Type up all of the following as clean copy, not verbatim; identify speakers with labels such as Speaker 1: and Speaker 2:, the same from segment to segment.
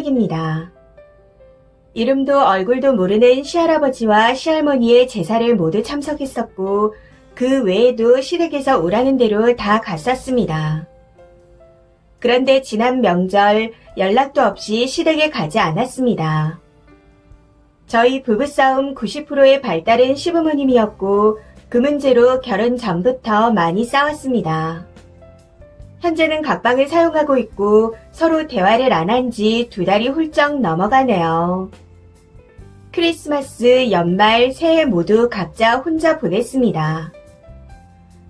Speaker 1: 입니다. 이름도 얼굴도 모르는 시할아버지와 시할머니의 제사를 모두 참석했었고 그 외에도 시댁에서 오라는 대로 다 갔었습니다. 그런데 지난 명절 연락도 없이 시댁에 가지 않았습니다. 저희 부부싸움 90%의 발달은 시부모님이었고 그 문제로 결혼 전부터 많이 싸웠습니다. 현재는 각방을 사용하고 있고 서로 대화를 안 한 지 2달이 훌쩍 넘어가네요. 크리스마스, 연말, 새해 모두 각자 혼자 보냈습니다.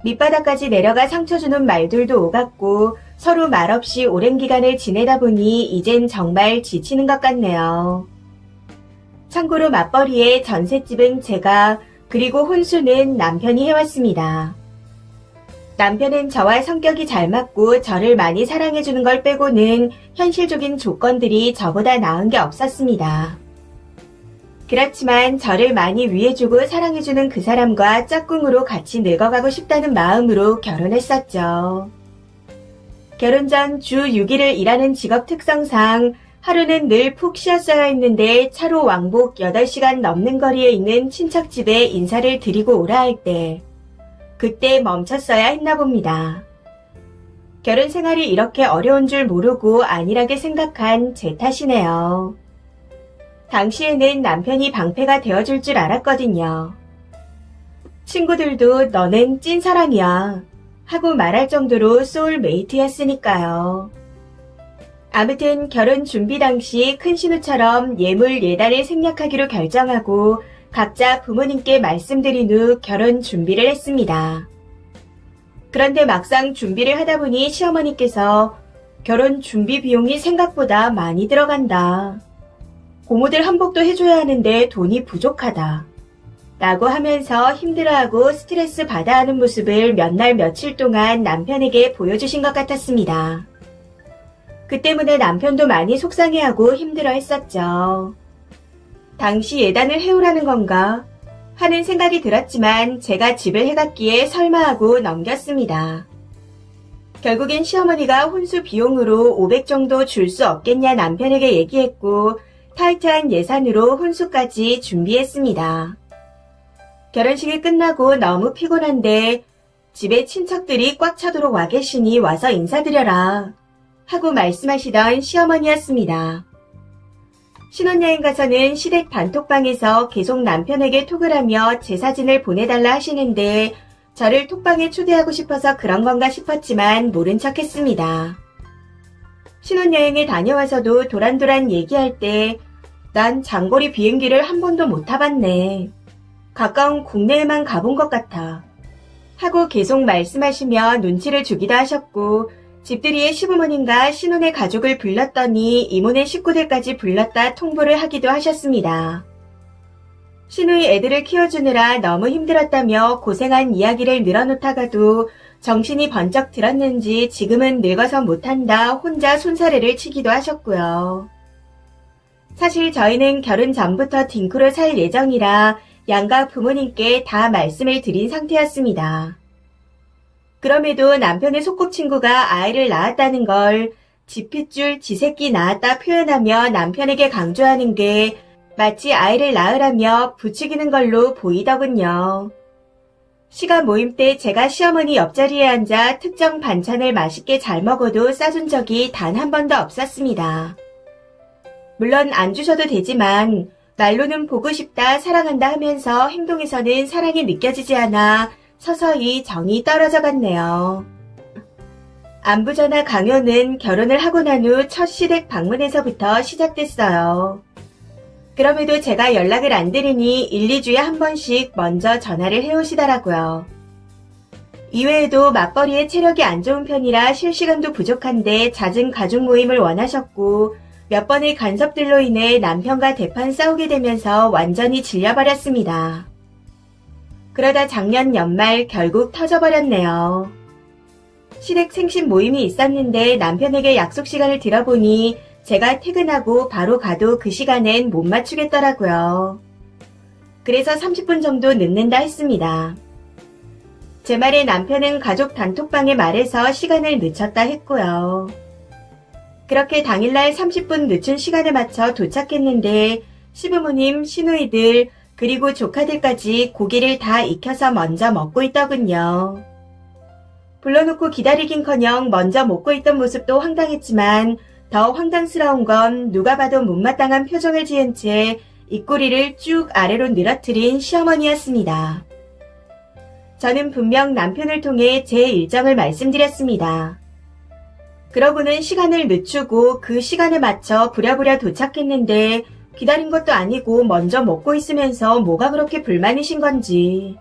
Speaker 1: 밑바닥까지 내려가 상처 주는 말들도 오갔고 서로 말없이 오랜 기간을 지내다 보니 이젠 정말 지치는 것 같네요. 참고로 맞벌이의 전셋집은 제가, 그리고 혼수는 남편이 해왔습니다. 남편은 저와 성격이 잘 맞고 저를 많이 사랑해주는 걸 빼고는 현실적인 조건들이 저보다 나은 게 없었습니다. 그렇지만 저를 많이 위해주고 사랑해주는 그 사람과 짝꿍으로 같이 늙어가고 싶다는 마음으로 결혼했었죠. 결혼 전 주 6일을 일하는 직업 특성상 하루는 늘 푹 쉬었어야 했는데 차로 왕복 8시간 넘는 거리에 있는 친척집에 인사를 드리고 오라 할 때 그때 멈췄어야 했나 봅니다. 결혼 생활이 이렇게 어려운 줄 모르고 안일하게 생각한 제 탓이네요. 당시에는 남편이 방패가 되어줄 줄 알았거든요. 친구들도 너는 찐사랑이야 하고 말할 정도로 소울메이트였으니까요. 아무튼 결혼 준비 당시 큰 신우처럼 예물 예단을 생략하기로 결정하고 각자 부모님께 말씀드린 후 결혼 준비를 했습니다. 그런데 막상 준비를 하다 보니 시어머니께서 결혼 준비 비용이 생각보다 많이 들어간다. 고모들 한복도 해줘야 하는데 돈이 부족하다. 라고 하면서 힘들어하고 스트레스 받아 하는 모습을 몇 날 며칠 동안 남편에게 보여주신 것 같았습니다. 그 때문에 남편도 많이 속상해하고 힘들어 했었죠. 당시 예단을 해오라는 건가 하는 생각이 들었지만 제가 집을 해갔기에 설마 하고 넘겼습니다. 결국엔 시어머니가 혼수 비용으로 500 정도 줄 수 없겠냐 남편에게 얘기했고 타이트한 예산으로 혼수까지 준비했습니다. 결혼식이 끝나고 너무 피곤한데 집에 친척들이 꽉 차도록 와 계시니 와서 인사드려라 하고 말씀하시던 시어머니였습니다. 신혼여행 가서는 시댁 단톡방에서 계속 남편에게 톡을 하며 제 사진을 보내달라 하시는데 저를 톡방에 초대하고 싶어서 그런 건가 싶었지만 모른 척 했습니다. 신혼여행에 다녀와서도 도란도란 얘기할 때 난 장거리 비행기를 한 번도 못 타봤네. 가까운 국내에만 가본 것 같아. 하고 계속 말씀하시며 눈치를 주기도 하셨고 집들이의 시부모님과 신혼의 가족을 불렀더니 이모네 식구들까지 불렀다 통보를 하기도 하셨습니다. 시누이 애들을 키워주느라 너무 힘들었다며 고생한 이야기를 늘어놓다가도 정신이 번쩍 들었는지 지금은 늙어서 못한다 혼자 손사래를 치기도 하셨고요. 사실 저희는 결혼 전부터 딩크로 살 예정이라 양가 부모님께 다 말씀을 드린 상태였습니다. 그럼에도 남편의 소꿉친구가 아이를 낳았다는 걸 지핏줄 지새끼 낳았다 표현하며 남편에게 강조하는 게 마치 아이를 낳으라며 부추기는 걸로 보이더군요. 시가 모임 때 제가 시어머니 옆자리에 앉아 특정 반찬을 맛있게 잘 먹어도 싸준 적이 단 한 번도 없었습니다. 물론 안 주셔도 되지만 말로는 보고 싶다 사랑한다 하면서 행동에서는 사랑이 느껴지지 않아 서서히 정이 떨어져 갔네요. 안부전화 강요는 결혼을 하고 난 후 첫 시댁 방문에서부터 시작됐어요. 그럼에도 제가 연락을 안 드리니 1, 2주에 한 번씩 먼저 전화를 해오시더라고요. 이외에도 맞벌이의 체력이 안 좋은 편이라 쉴 시간도 부족한데 잦은 가족 모임을 원하셨고 몇 번의 간섭들로 인해 남편과 대판 싸우게 되면서 완전히 질려버렸습니다. 그러다 작년 연말 결국 터져버렸네요. 시댁 생신 모임이 있었는데 남편에게 약속 시간을 들어보니 제가 퇴근하고 바로 가도 그 시간엔 못 맞추겠더라고요. 그래서 30분 정도 늦는다 했습니다. 제 말에 남편은 가족 단톡방에 말해서 시간을 늦췄다 했고요. 그렇게 당일날 30분 늦춘 시간에 맞춰 도착했는데 시부모님, 시누이들, 그리고 조카들까지 고기를 다 익혀서 먼저 먹고 있더군요. 불러놓고 기다리긴커녕 먼저 먹고 있던 모습도 황당했지만 더 황당스러운 건 누가 봐도 못마땅한 표정을 지은 채 입꼬리를 쭉 아래로 늘어뜨린 시어머니였습니다. 저는 분명 남편을 통해 제 일정을 말씀드렸습니다. 그러고는 시간을 늦추고 그 시간에 맞춰 부랴부랴 도착했는데 기다린 것도 아니고 먼저 먹고 있으면서 뭐가 그렇게 불만이신 건지.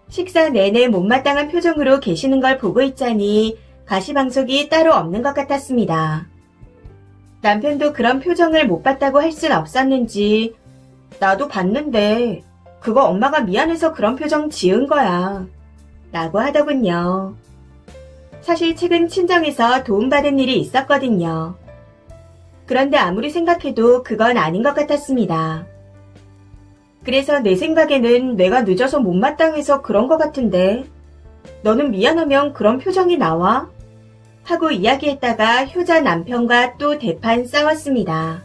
Speaker 1: 식사 내내 못마땅한 표정으로 계시는 걸 보고 있자니 가시방석이 따로 없는 것 같았습니다. 남편도 그런 표정을 못 봤다고 할 순 없었는지 나도 봤는데 그거 엄마가 미안해서 그런 표정 지은 거야 라고 하더군요. 사실 최근 친정에서 도움받은 일이 있었거든요. 그런데 아무리 생각해도 그건 아닌 것 같았습니다. 그래서 내 생각에는 내가 늦어서 못마땅해서 그런 것 같은데 너는 미안하면 그런 표정이 나와? 하고 이야기했다가 효자 남편과 또 대판 싸웠습니다.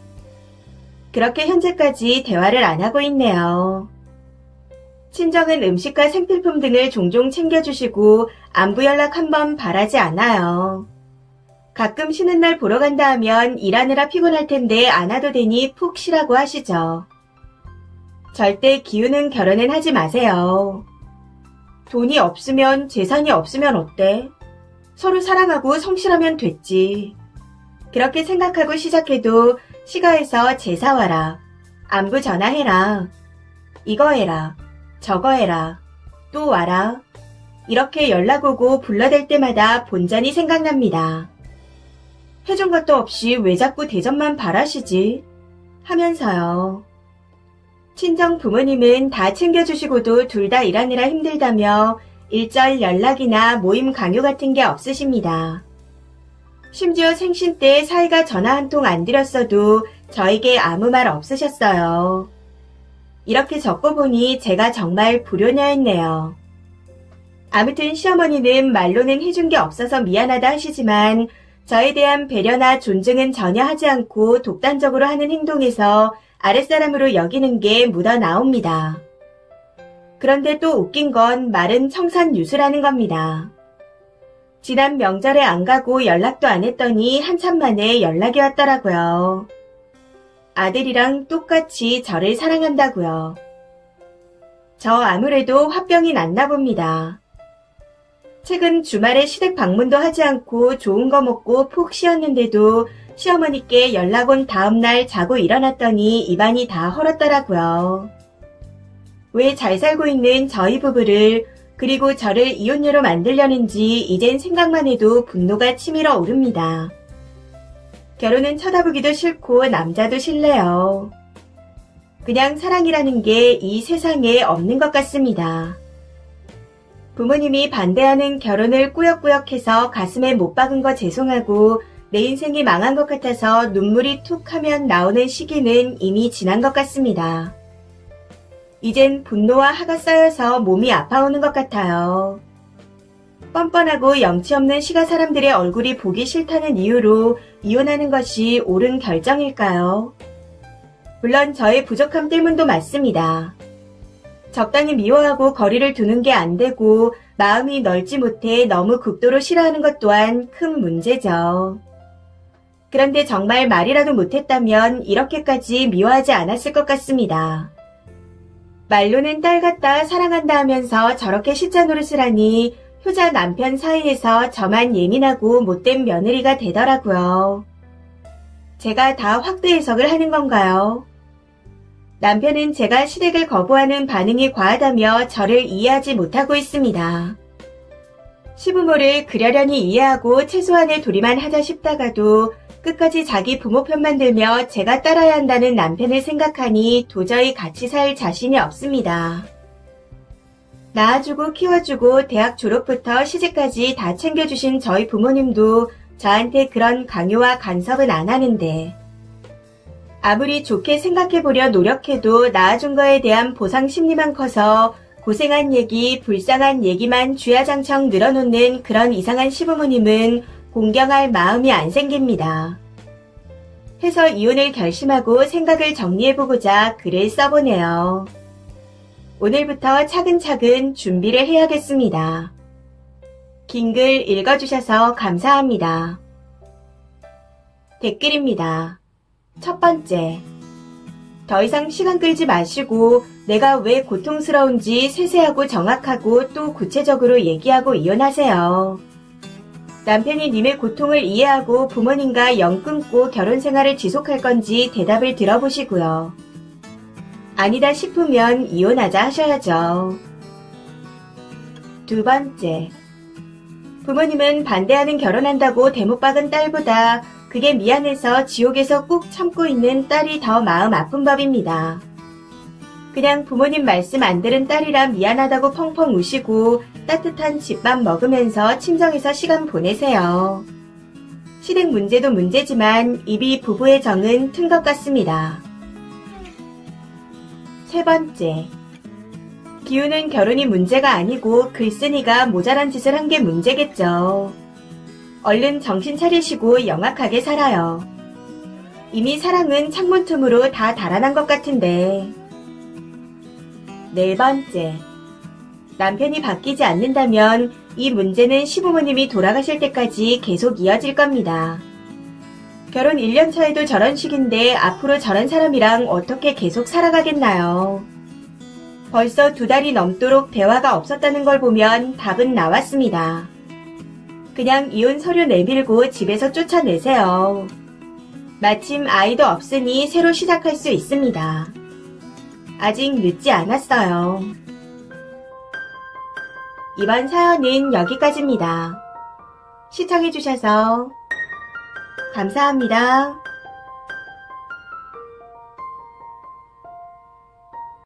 Speaker 1: 그렇게 현재까지 대화를 안 하고 있네요. 친정은 음식과 생필품 등을 종종 챙겨주시고 안부 연락 한번 바라지 않아요. 가끔 쉬는 날 보러 간다 하면 일하느라 피곤할 텐데 안 와도 되니 푹 쉬라고 하시죠. 절대 기우는 결혼은 하지 마세요. 돈이 없으면 재산이 없으면 어때? 서로 사랑하고 성실하면 됐지. 그렇게 생각하고 시작해도 시가에서 제사 와라, 안부 전화해라, 이거 해라, 저거 해라, 또 와라. 이렇게 연락 오고 불러댈 때마다 본전이 생각납니다. 해준 것도 없이 왜 자꾸 대접만 바라시지? 하면서요. 친정 부모님은 다 챙겨주시고도 둘 다 일하느라 힘들다며 일절 연락이나 모임 강요 같은 게 없으십니다. 심지어 생신 때 사이가 전화 한 통 안 드렸어도 저에게 아무 말 없으셨어요. 이렇게 적고 보니 제가 정말 불효녀였네요. 아무튼 시어머니는 말로는 해준 게 없어서 미안하다 하시지만 저에 대한 배려나 존중은 전혀 하지 않고 독단적으로 하는 행동에서 아랫사람으로 여기는 게 묻어나옵니다. 그런데 또 웃긴 건 말은 청산유수라는 겁니다. 지난 명절에 안 가고 연락도 안 했더니 한참 만에 연락이 왔더라고요. 아들이랑 똑같이 저를 사랑한다고요. 저 아무래도 화병이 났나 봅니다. 최근 주말에 시댁 방문도 하지 않고 좋은 거 먹고 푹 쉬었는데도 시어머니께 연락 온 다음날 자고 일어났더니 입안이 다 헐었더라고요. 왜 잘 살고 있는 저희 부부를 그리고 저를 이혼녀로 만들려는지 이젠 생각만 해도 분노가 치밀어 오릅니다. 결혼은 쳐다보기도 싫고 남자도 싫네요. 그냥 사랑이라는 게 이 세상에 없는 것 같습니다. 부모님이 반대하는 결혼을 꾸역꾸역해서 가슴에 못 박은 거 죄송하고 내 인생이 망한 것 같아서 눈물이 툭 하면 나오는 시기는 이미 지난 것 같습니다. 이젠 분노와 화가 쌓여서 몸이 아파오는 것 같아요. 뻔뻔하고 염치 없는 시가 사람들의 얼굴이 보기 싫다는 이유로 이혼하는 것이 옳은 결정일까요? 물론 저의 부족함 때문도 맞습니다. 적당히 미워하고 거리를 두는 게 안 되고 마음이 넓지 못해 너무 극도로 싫어하는 것 또한 큰 문제죠. 그런데 정말 말이라도 못했다면 이렇게까지 미워하지 않았을 것 같습니다. 말로는 딸 같다 사랑한다 하면서 저렇게 시자 노릇을 하니 효자 남편 사이에서 저만 예민하고 못된 며느리가 되더라고요. 제가 다 확대 해석을 하는 건가요? 남편은 제가 시댁을 거부하는 반응이 과하다며 저를 이해하지 못하고 있습니다. 시부모를 그러려니 이해하고 최소한의 도리만 하자 싶다가도 끝까지 자기 부모 편만 들며 제가 따라야 한다는 남편을 생각하니 도저히 같이 살 자신이 없습니다. 낳아주고 키워주고 대학 졸업부터 시집까지 다 챙겨주신 저희 부모님도 저한테 그런 강요와 간섭은 안 하는데 아무리 좋게 생각해보려 노력해도 낳아준 거에 대한 보상 심리만 커서 고생한 얘기, 불쌍한 얘기만 주야장창 늘어놓는 그런 이상한 시부모님은 공경할 마음이 안 생깁니다. 해서 이혼을 결심하고 생각을 정리해보고자 글을 써보네요. 오늘부터 차근차근 준비를 해야겠습니다. 긴 글 읽어주셔서 감사합니다. 댓글입니다. 첫 번째. 더 이상 시간 끌지 마시고 내가 왜 고통스러운지 세세하고 정확하고 또 구체적으로 얘기하고 이혼하세요. 남편이 님의 고통을 이해하고 부모님과 연 끊고 결혼 생활을 지속할 건지 대답을 들어보시고요. 아니다 싶으면 이혼하자 하셔야죠. 두 번째. 부모님은 반대하는 결혼한다고 대못 박은 딸보다 그게 미안해서 지옥에서 꾹 참고 있는 딸이 더 마음 아픈 법입니다. 그냥 부모님 말씀 안 들은 딸이라 미안하다고 펑펑 우시고 따뜻한 집밥 먹으면서 친정에서 시간 보내세요. 시댁 문제도 문제지만 이비 부부의 정은 튼 것 같습니다. 세 번째. 기우는 결혼이 문제가 아니고 글쓴이가 모자란 짓을 한 게 문제겠죠. 얼른 정신 차리시고 영악하게 살아요. 이미 사랑은 창문 틈으로 다 달아난 것 같은데. 네 번째. 남편이 바뀌지 않는다면 이 문제는 시부모님이 돌아가실 때까지 계속 이어질 겁니다. 결혼 1년 차에도 저런 식인데 앞으로 저런 사람이랑 어떻게 계속 살아가겠나요? 벌써 2달이 넘도록 대화가 없었다는 걸 보면 답은 나왔습니다. 그냥 이혼 서류 내밀고 집에서 쫓아내세요. 마침 아이도 없으니 새로 시작할 수 있습니다. 아직 늦지 않았어요. 이번 사연은 여기까지입니다. 시청해주셔서 감사합니다.